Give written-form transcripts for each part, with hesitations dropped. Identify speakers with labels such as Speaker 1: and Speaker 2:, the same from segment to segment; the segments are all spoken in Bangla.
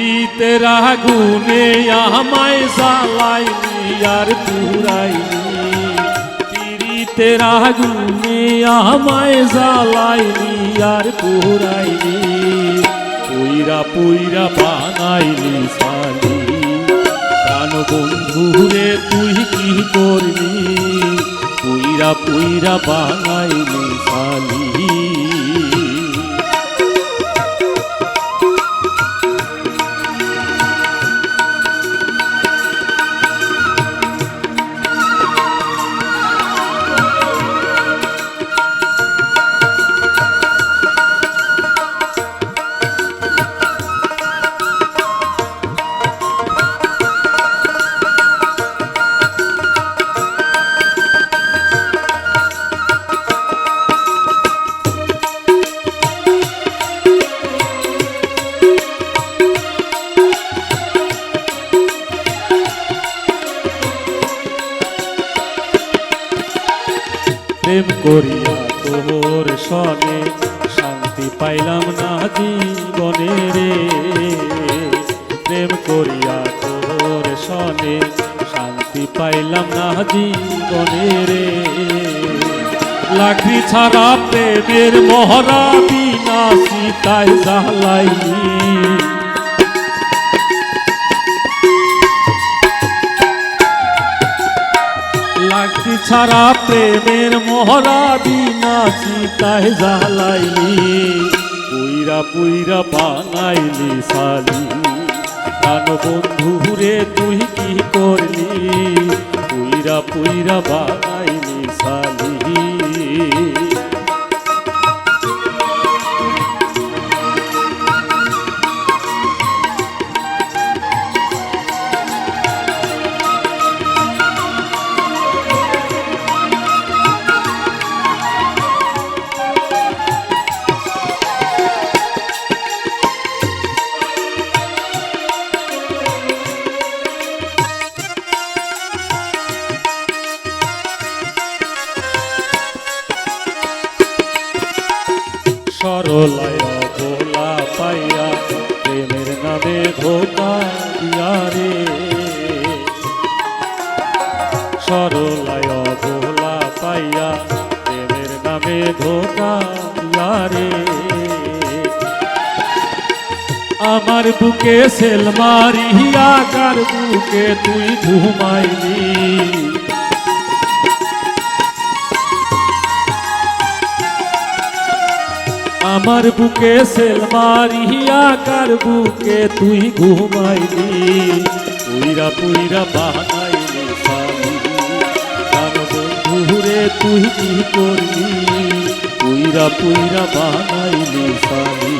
Speaker 1: পীড়িতের আগুনে আমায় জ্বালাইনি আর পুরাইনি, পীড়িতের আগুনে আমায় জ্বালাইনি আর পুরাইনি, পুইরা পুইরা বানাইলি সালি। প্রাণ বন্ধুরে তুই কি করলি, পুইরা পুইরা বানাইলি সালি। প্রেম করিয়া তোর সনে শান্তি পাইলাম না জীবনে রে, প্রেম করিয়া তোর সনে শান্তি পাইলাম না জীবনে রে। লাকড়ি ছাড়া প্রেমের মহড়া বিনা সীতায় জ্বালাইনি, লাকড়ি ছাড়া প্রেমের মহড়া বিনা সীতায় জ্বালাইলি, পুইরা পুইরা বানাইলি সালি। প্রাণ বন্ধুরে তুই কি করলি, পুইরা পুইরা বানাইলি সালি। সরলায় ভোলা পাইয়া প্রেমের নামে ধোকা দিয়া রে, সরলায় ভোলা পাইয়া প্রেমের নামে ধোকা দিয়া রে। আমার বুকে সেল মারিয়া কার বুকে তুই ঘুমাইলি, আমার বুকে সেল মারিয়া কার বুকে তুই ঘুমাইলি, পুইরা পুইরা বানাইলি সালি। প্রাণ বন্ধুরে তুই কি করলি, পুইরা পুইরা বানাইলি সালি।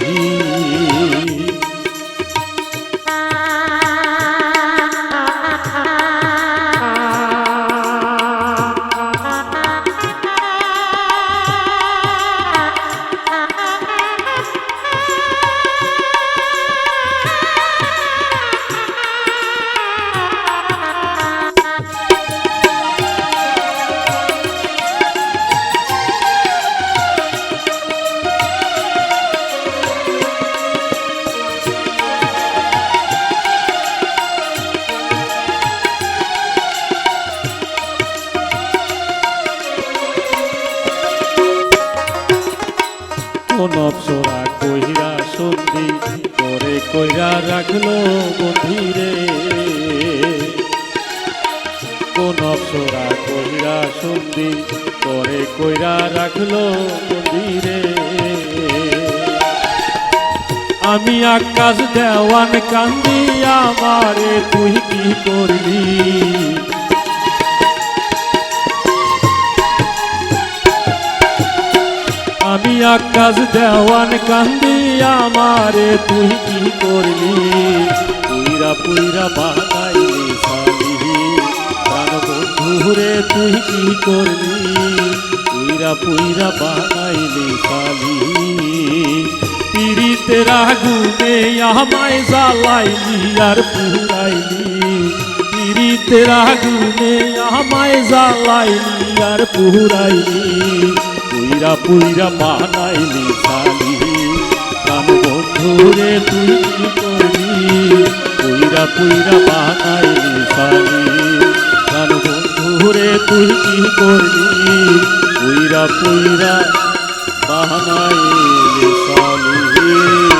Speaker 1: কোন অপসরা কইরা সন্ধি করে কইরা রাখলো বন্ধিরে, কোন অপসরা কইরা সন্ধি করে কইরা রাখলো বন্ধিরে। আমি আকাশ দেওয়ান কান্দি আমারে তুই কি করলি, আমি আকাশ দেওয়ান কান্দি আমারে তুই কি করলি, পুইরা পুইরা বানাইলি সালি। প্রাণ বন্ধুরে তুই কি করলি, পুইরা পুইরা বানাইলি সালি। পীড়িতের আগুনে আমায় জ্বালাইলি আর পুরাইলি, পীড়িতের আগুনে আমায় জ্বালাইলি আর পুরাইলি, পুইরা পুইরা বানাইলি সালি। প্রাণ বন্ধুরে তুই কি করলি, পুইরা বানাইলি সালি জান বন্ধুরে তুই কি করলি পুইরা পুইরা বানাইলি সালি